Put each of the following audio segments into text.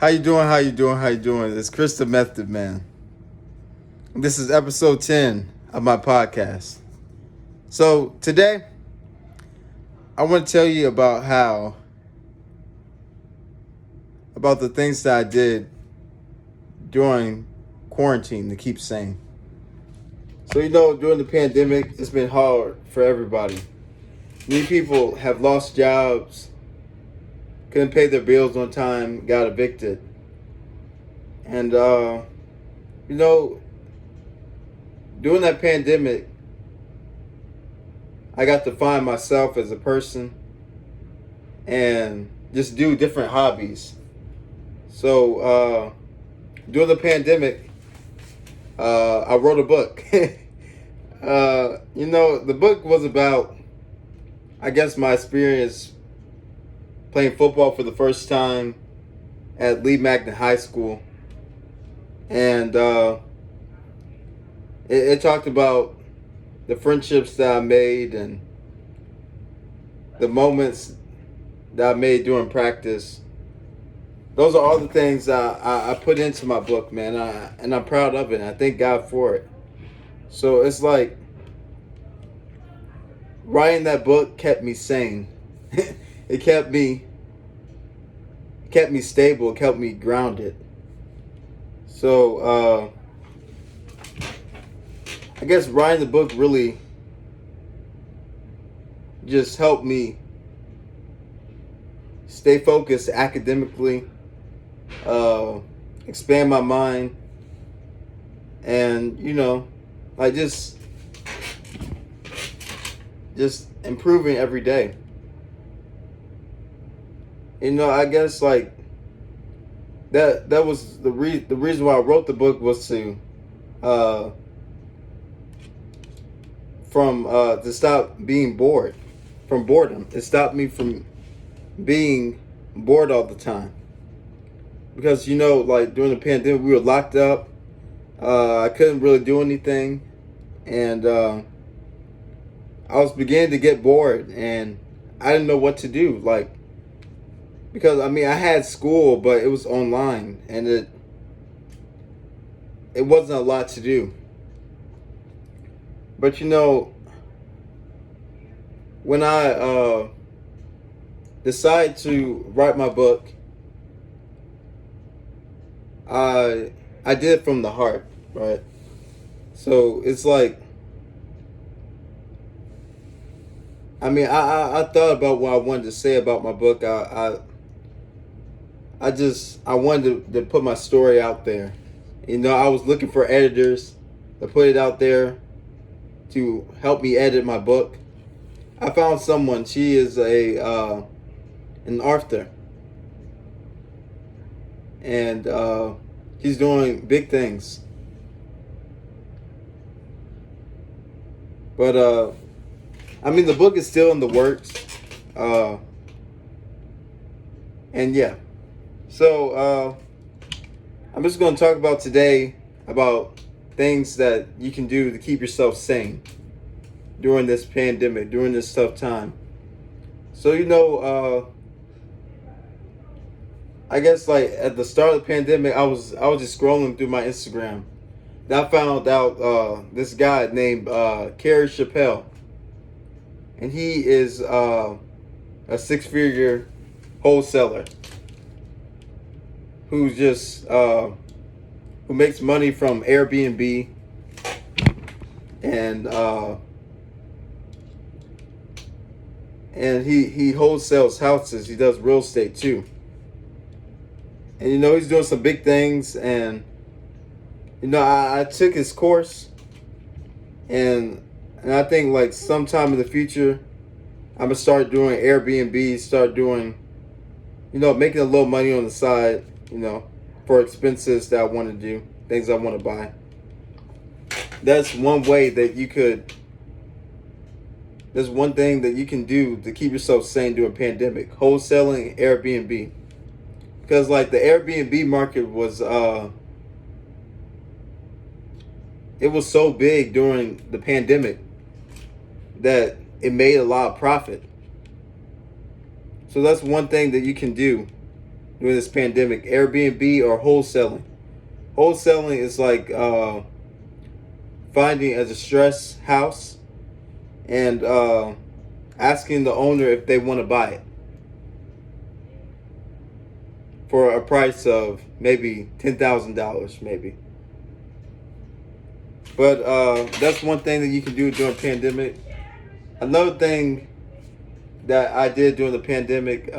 How you doing? How you doing? How you doing? It's Chris the Method Man. This is episode 10 of my podcast. So today, I want to tell you about the things that I did during quarantine to keep sane. So during the pandemic, it's been hard for everybody. Many people have lost jobs, couldn't pay their bills on time, got evicted. And during that pandemic, I got to find myself as a person and just do different hobbies. So during the pandemic, I wrote a book. The book was about, I guess, my experience playing football for the first time at Lee Magnet High School. And it talked about the friendships that I made and the moments that I made during practice. Those are all the things I put into my book, man. And I'm proud of it. And I thank God for it. So it's like writing that book kept me sane. It kept me stable. It kept me grounded. So I guess writing the book really just helped me stay focused academically, expand my mind, and like just improving every day. I guess like that was the reason why I wrote the book was to to stop being bored from boredom. It stopped me from being bored all the time. Because like during the pandemic we were locked up. I couldn't really do anything, and I was beginning to get bored, and I didn't know what to do. Like, because I had school, but it was online, and it wasn't a lot to do. But when I decided to write my book, I did it from the heart, right? So it's like, I thought about what I wanted to say about my book. I wanted to put my story out there. I was looking for editors to put it out there to help me edit my book. I found someone. She is an author, and he's doing big things. But the book is still in the works, and yeah. So I'm just going to talk about today about things that you can do to keep yourself sane during this pandemic, during this tough time. So I guess like at the start of the pandemic, I was just scrolling through my Instagram. And I found out this guy named Kerry Chappelle, and he is a 6-figure wholesaler who's just who makes money from Airbnb and he wholesales houses. He does real estate too. And he's doing some big things, and I took his course, and I think like sometime in the future I'm gonna start doing Airbnb, start doing making a little money on the side, for expenses that I want to do, things I want to buy. That's one way that there's one thing that you can do to keep yourself sane during a pandemic: wholesaling Airbnb. Because like the Airbnb market was it was so big during the pandemic that it made a lot of profit. So that's one thing that you can do during this pandemic: Airbnb or wholesaling. Wholesaling is like finding a distressed house and asking the owner if they want to buy it for a price of maybe $10,000, maybe. But that's one thing that you can do during a pandemic. Another thing that I did during the pandemic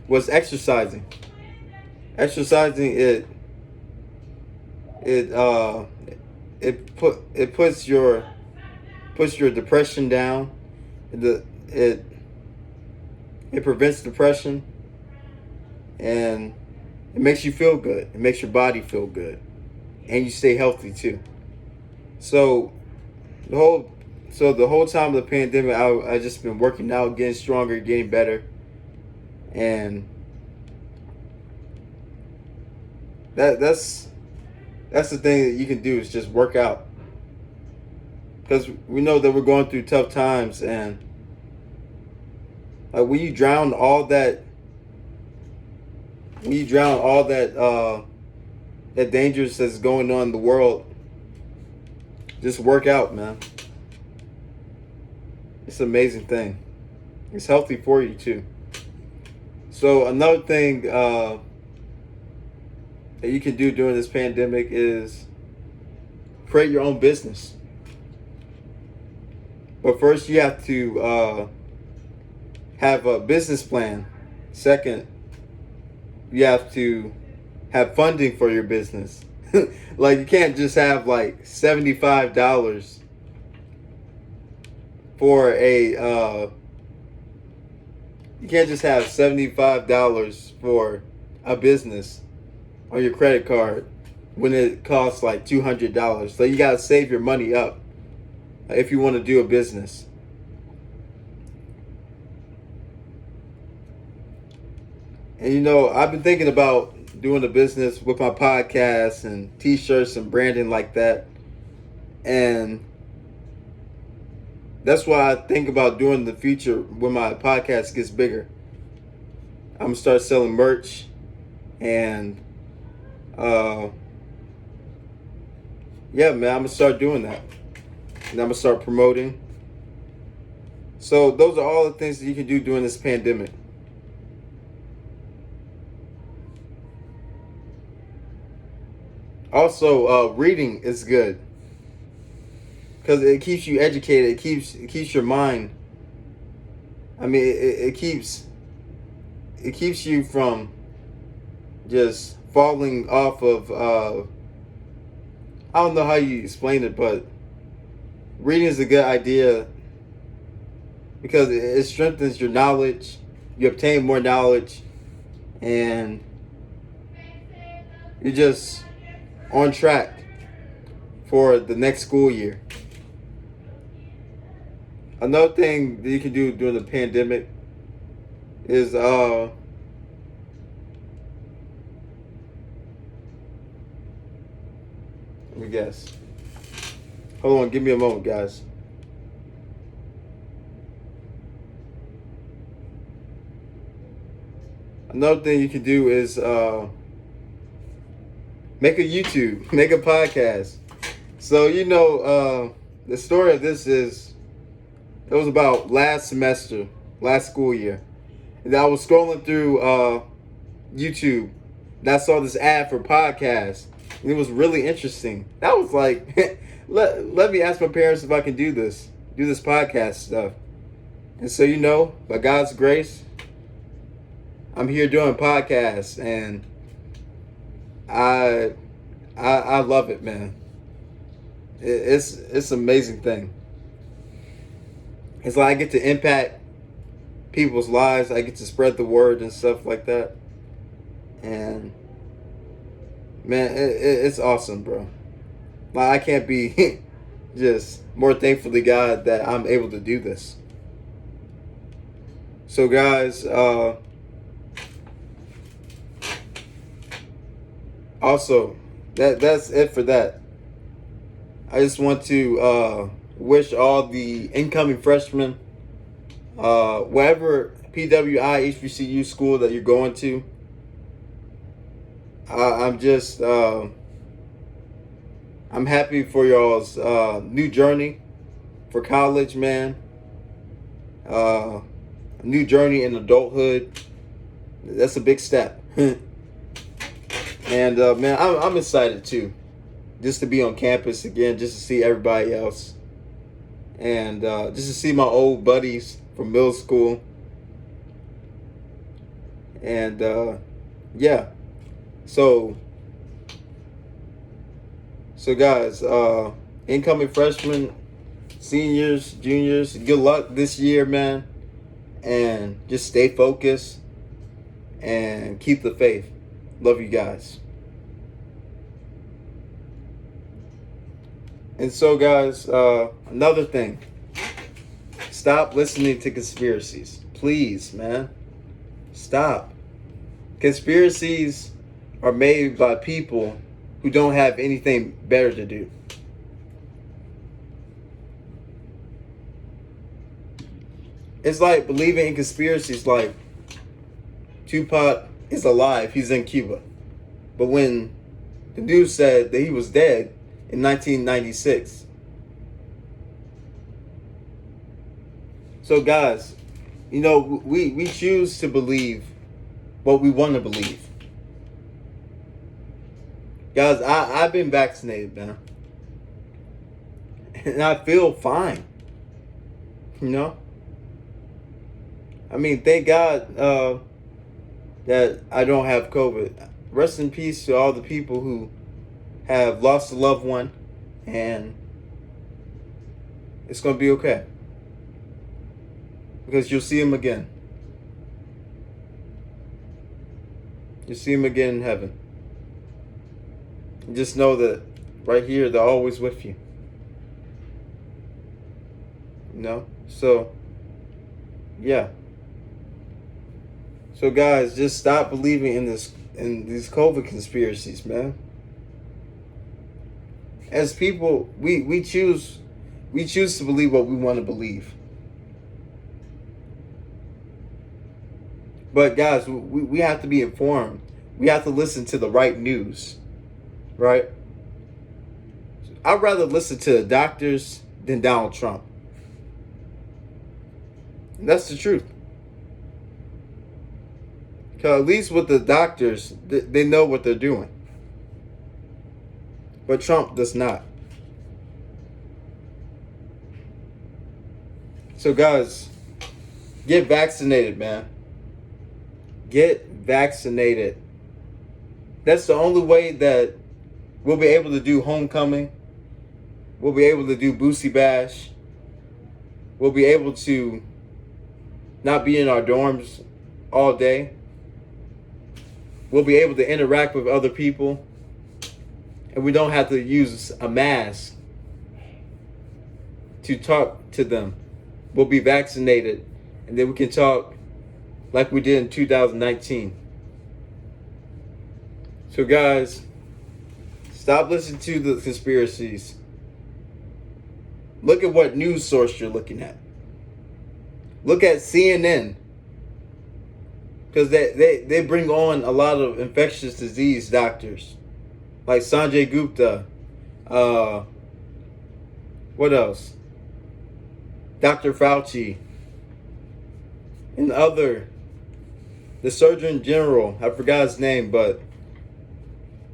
was exercising. Exercising it puts your depression down. It prevents depression, and it makes you feel good. It makes your body feel good, and you stay healthy too. So the whole time of the pandemic, I just been working out, getting stronger, getting better, and that's the thing that you can do, is just work out, because we know that we're going through tough times, and like when you drown all that that dangers that's going on in the world, just work out, man. It's an amazing thing. It's healthy for you too. So another thing that you can do during this pandemic is create your own business. But first you have to have a business plan. Second, you have to have funding for your business. Like, you can't just have like $75 for you can't just have $75 for a business on your credit card when it costs like $200. So you gotta save your money up if you want to do a business. And you know, I've been thinking about doing a business with my podcast and t-shirts and branding like that. And that's why I think about doing the future when my podcast gets bigger. I'm gonna start selling merch, and yeah, man, I'm gonna start doing that. And I'm gonna start promoting. So those are all the things that you can do during this pandemic. Also, reading is good because it keeps you educated. It keeps your mind. I mean, it keeps you from just falling off of. I don't know how you explain it, but reading is a good idea because it strengthens your knowledge. You obtain more knowledge, and you're just on track for the next school year. Another thing that you can do during the pandemic is let me guess. Hold on, give me a moment, guys. Another thing you can do is make a YouTube, make a podcast. So, you know, the story of this is, it was about last school year. And I was scrolling through YouTube, and I saw this ad for podcasts. And it was really interesting. That was like, let me ask my parents if I can do this podcast stuff. And so, you know, by God's grace, I'm here doing podcasts, and I love it, man. It's an amazing thing. It's like I get to impact people's lives. I get to spread the word and stuff like that. And man, it's awesome, bro. Like, I can't be just more thankful to God that I'm able to do this. So guys, also, that's it for that. I just want to wish all the incoming freshmen, whatever PWI HBCU school that you're going to, I'm just I'm happy for y'all's new journey for college, man. A new journey in adulthood. That's a big step. And man, I'm excited too, just to be on campus again, just to see everybody else, and just to see my old buddies from middle school. And yeah, so guys, incoming freshmen, seniors, juniors, good luck this year, man, and just stay focused and keep the faith. Love you guys. And so, guys, another thing. Stop listening to conspiracies. Please, man. Stop. Conspiracies are made by people who don't have anything better to do. It's like believing in conspiracies like Tupac is alive, he's in Cuba. But when the news said that he was dead in 1996. So guys, you know, we choose to believe what we want to believe. Guys, I've been vaccinated, man. And I feel fine. You know? I mean, thank God that I don't have COVID. Rest in peace to all the people who have lost a loved one, and it's going to be okay. Because you'll see them again. You'll see them again in heaven. And just know that right here, they're always with you. You know? So, yeah. So guys, just stop believing in these COVID conspiracies, man. As people, we choose to believe what we want to believe. But guys, we have to be informed. We have to listen to the right news, right? I'd rather listen to the doctors than Donald Trump. And that's the truth. Because at least with the doctors, they know what they're doing. But Trump does not. So guys, get vaccinated, man. Get vaccinated. That's the only way that we'll be able to do homecoming. We'll be able to do Boosie Bash. We'll be able to not be in our dorms all day. We'll be able to interact with other people. And we don't have to use a mask to talk to them. We'll be vaccinated. And then we can talk like we did in 2019. So guys, stop listening to the conspiracies. Look at what news source you're looking at. Look at CNN. Because they bring on a lot of infectious disease doctors. Like Sanjay Gupta. What else? Dr. Fauci. And the Surgeon General. I forgot his name, but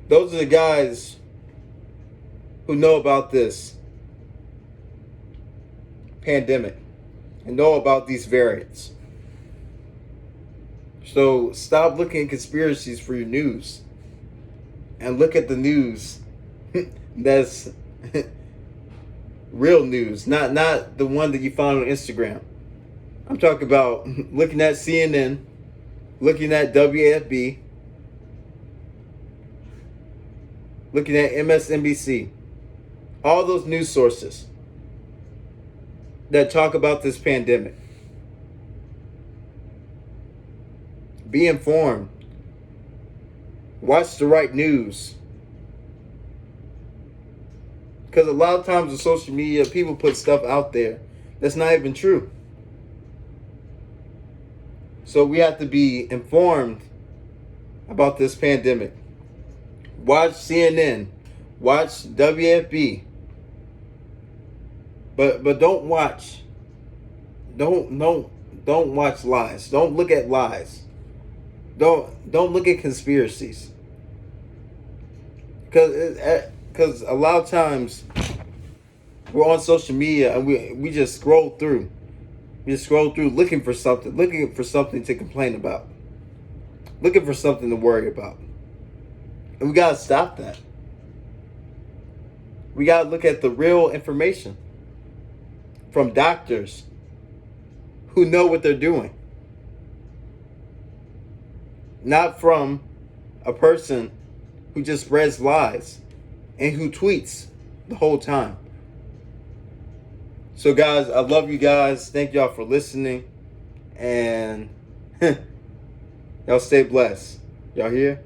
those are the guys who know about this pandemic and know about these variants. So stop looking at conspiracies for your news and look at the news that's real news, not the one that you find on Instagram. I'm talking about looking at CNN, looking at WAFB, looking at MSNBC, all those news sources that talk about this pandemic. Be informed. Watch the right news. Because a lot of times on social media, people put stuff out there that's not even true. So we have to be informed about this pandemic. watch CNN, watch WFB, but don't watch lies. Don't look at lies. Don't look at conspiracies. Because a lot of times we're on social media and we just scroll through. We just scroll through looking for something to complain about, looking for something to worry about. And we got to stop that. We got to look at the real information from doctors who know what they're doing. Not from a person who just spreads lies and who tweets the whole time. So guys, I love you guys. Thank y'all for listening. And y'all stay blessed. Y'all hear?